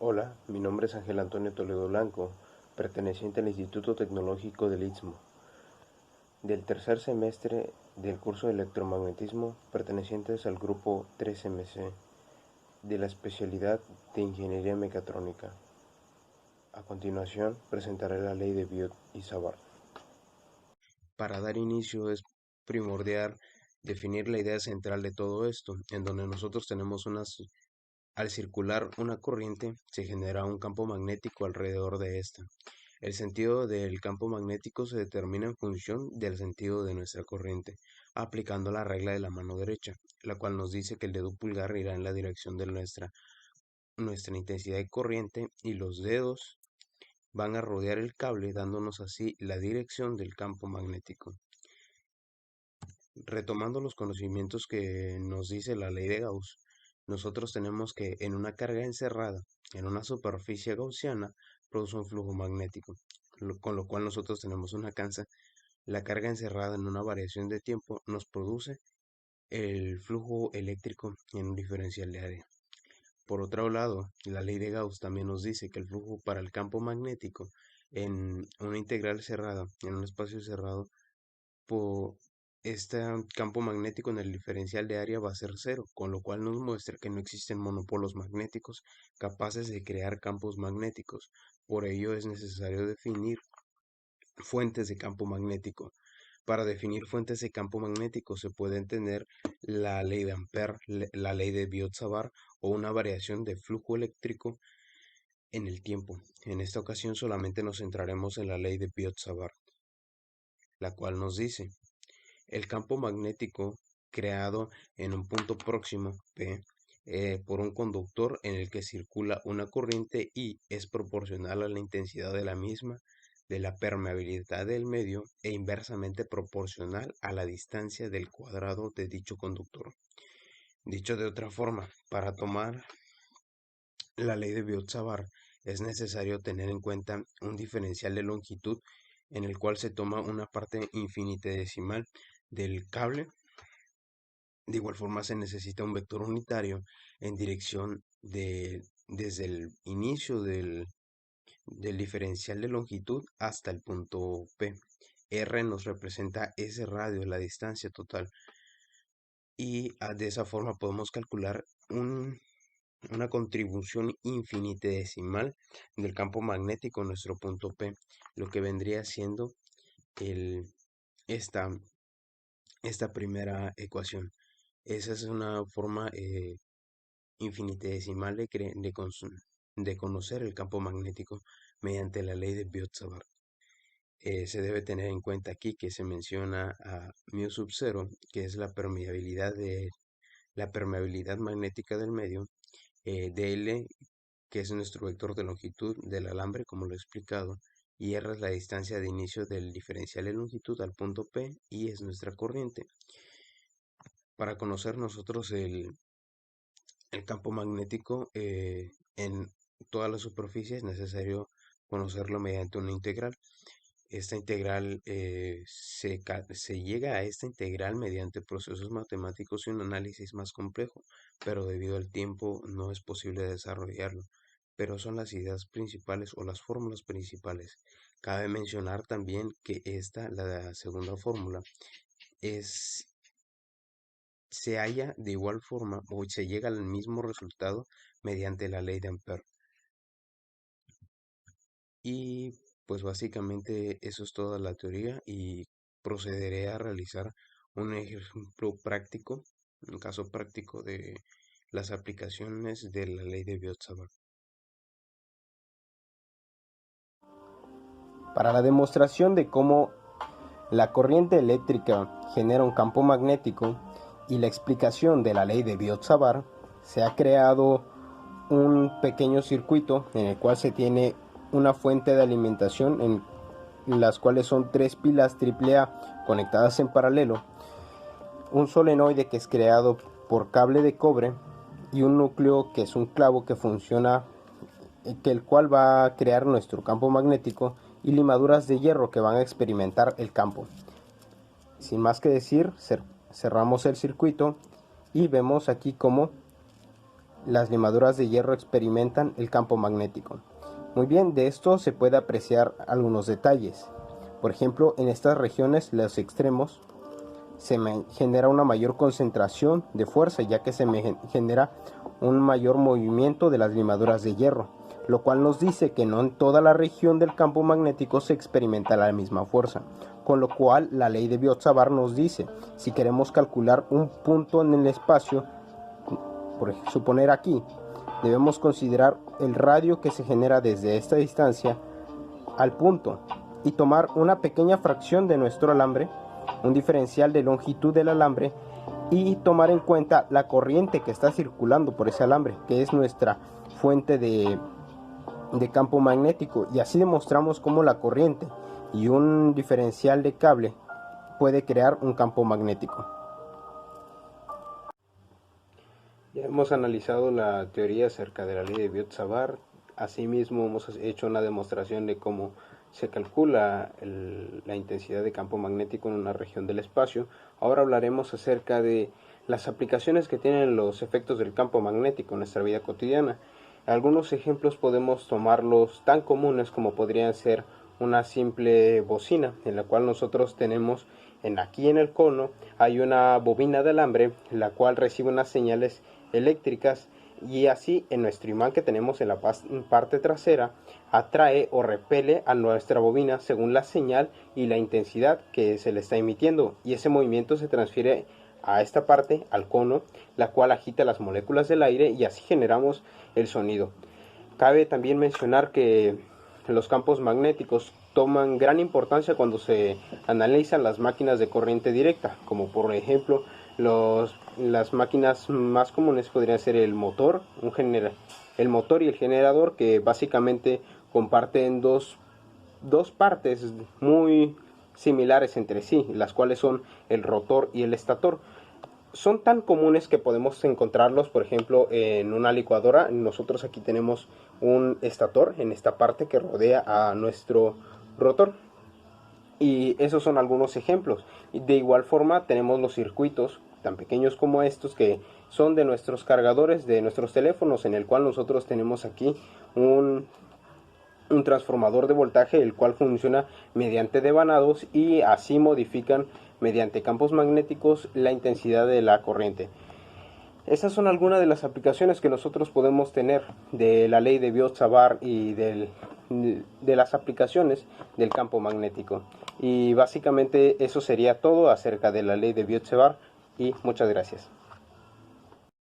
Hola, mi nombre es Ángel Antonio Toledo Blanco, perteneciente al Instituto Tecnológico del Istmo, del tercer semestre del curso de electromagnetismo, pertenecientes al grupo 3MC, de la especialidad de Ingeniería Mecatrónica. A continuación, presentaré la ley de Biot y Savart. Para dar inicio es primordial definir la idea central de todo esto, en donde nosotros tenemos al circular una corriente, se genera un campo magnético alrededor de esta. El sentido del campo magnético se determina en función del sentido de nuestra corriente, aplicando la regla de la mano derecha, la cual nos dice que el dedo pulgar irá en la dirección de nuestra intensidad de corriente y los dedos van a rodear el cable, dándonos así la dirección del campo magnético. Retomando los conocimientos que nos dice la ley de Gauss, nosotros tenemos que en una carga encerrada, en una superficie gaussiana, produce un flujo magnético, con lo cual nosotros tenemos una cansa. La carga encerrada en una variación de tiempo nos produce el flujo eléctrico en un diferencial de área. Por otro lado, la ley de Gauss también nos dice que el flujo para el campo magnético en una integral cerrada, en un espacio cerrado, por este campo magnético en el diferencial de área va a ser cero, con lo cual nos muestra que no existen monopolos magnéticos capaces de crear campos magnéticos. Por ello es necesario definir fuentes de campo magnético. Para definir fuentes de campo magnético se puede entender la ley de Ampère, la ley de Biot-Savart o una variación de flujo eléctrico en el tiempo. En esta ocasión solamente nos centraremos en la ley de Biot-Savart, la cual nos dice: el campo magnético creado en un punto próximo P por un conductor en el que circula una corriente I es proporcional a la intensidad de la misma, de la permeabilidad del medio e inversamente proporcional a la distancia del cuadrado de dicho conductor. Dicho de otra forma, para tomar la ley de Biot-Savart es necesario tener en cuenta un diferencial de longitud en el cual se toma una parte infinitesimal del cable. De igual forma se necesita un vector unitario en dirección desde el inicio del diferencial de longitud hasta el punto P. R nos representa ese radio, la distancia total. Y de esa forma podemos calcular una contribución infinitesimal del campo magnético en nuestro punto P, lo que vendría siendo el, esta, esta primera ecuación. Esa es una forma infinitesimal de conocer el campo magnético mediante la ley de Biot-Savart. Se debe tener en cuenta aquí que se menciona a μ sub 0, que es la permeabilidad magnética del medio, dl, que es nuestro vector de longitud del alambre, como lo he explicado, y r es la distancia de inicio del diferencial de longitud al punto P, y es nuestra corriente. Para conocer nosotros el campo magnético en toda la superficie es necesario conocerlo mediante una integral. Esta integral se llega a esta integral mediante procesos matemáticos y un análisis más complejo, pero debido al tiempo no es posible desarrollarlo. Pero son las ideas principales o las fórmulas principales. Cabe mencionar también que la segunda fórmula, se halla de igual forma o se llega al mismo resultado mediante la ley de Ampère. Y pues básicamente eso es toda la teoría y procederé a realizar un ejemplo práctico, un caso práctico de las aplicaciones de la ley de Biot-Savart. Para la demostración de cómo la corriente eléctrica genera un campo magnético y la explicación de la ley de Biot-Savart, se ha creado un pequeño circuito en el cual se tiene una fuente de alimentación en las cuales son tres pilas AAA conectadas en paralelo, un solenoide que es creado por cable de cobre y un núcleo que es un clavo que funciona, el cual va a crear nuestro campo magnético, y limaduras de hierro que van a experimentar el campo. Sin más que decir, cerramos el circuito y vemos aquí cómo las limaduras de hierro experimentan el campo magnético. Muy bien, de esto se puede apreciar algunos detalles. Por ejemplo, en estas regiones, los extremos, se genera una mayor concentración de fuerza, ya que se genera un mayor movimiento de las limaduras de hierro, lo cual nos dice que no en toda la región del campo magnético se experimenta la misma fuerza, con lo cual la ley de Biot-Savart nos dice, si queremos calcular un punto en el espacio, por suponer aquí, debemos considerar el radio que se genera desde esta distancia al punto y tomar una pequeña fracción de nuestro alambre, un diferencial de longitud del alambre, y tomar en cuenta la corriente que está circulando por ese alambre, que es nuestra fuente de campo magnético, y así demostramos cómo la corriente y un diferencial de cable puede crear un campo magnético. Ya hemos analizado la teoría acerca de la ley de Biot-Savart. Asimismo hemos hecho una demostración de cómo se calcula la intensidad de campo magnético en una región del espacio. Ahora hablaremos acerca de las aplicaciones que tienen los efectos del campo magnético en nuestra vida cotidiana. Algunos ejemplos podemos tomarlos tan comunes como podrían ser una simple bocina, en la cual nosotros tenemos aquí en el cono hay una bobina de alambre, la cual recibe unas señales eléctricas, y así en nuestro imán que tenemos en la parte trasera atrae o repele a nuestra bobina según la señal y la intensidad que se le está emitiendo, y ese movimiento se transfiere a esta parte, al cono, la cual agita las moléculas del aire y así generamos el sonido. Cabe también mencionar que los campos magnéticos toman gran importancia cuando se analizan las máquinas de corriente directa, como por ejemplo las máquinas más comunes podrían ser el motor y el generador, que básicamente comparten dos partes muy similares entre sí, las cuales son el rotor y el estator. Son tan comunes que podemos encontrarlos, por ejemplo, en una licuadora. Nosotros aquí tenemos un estator en esta parte que rodea a nuestro rotor. Y esos son algunos ejemplos. De igual forma tenemos los circuitos tan pequeños como estos, que son de nuestros cargadores de nuestros teléfonos, en el cual nosotros tenemos aquí un transformador de voltaje, el cual funciona mediante devanados, y así modifican mediante campos magnéticos la intensidad de la corriente. Esas son algunas de las aplicaciones que nosotros podemos tener de la ley de Biot-Savart y de las aplicaciones del campo magnético. Y básicamente eso sería todo acerca de la ley de Biot-Savart, y muchas gracias.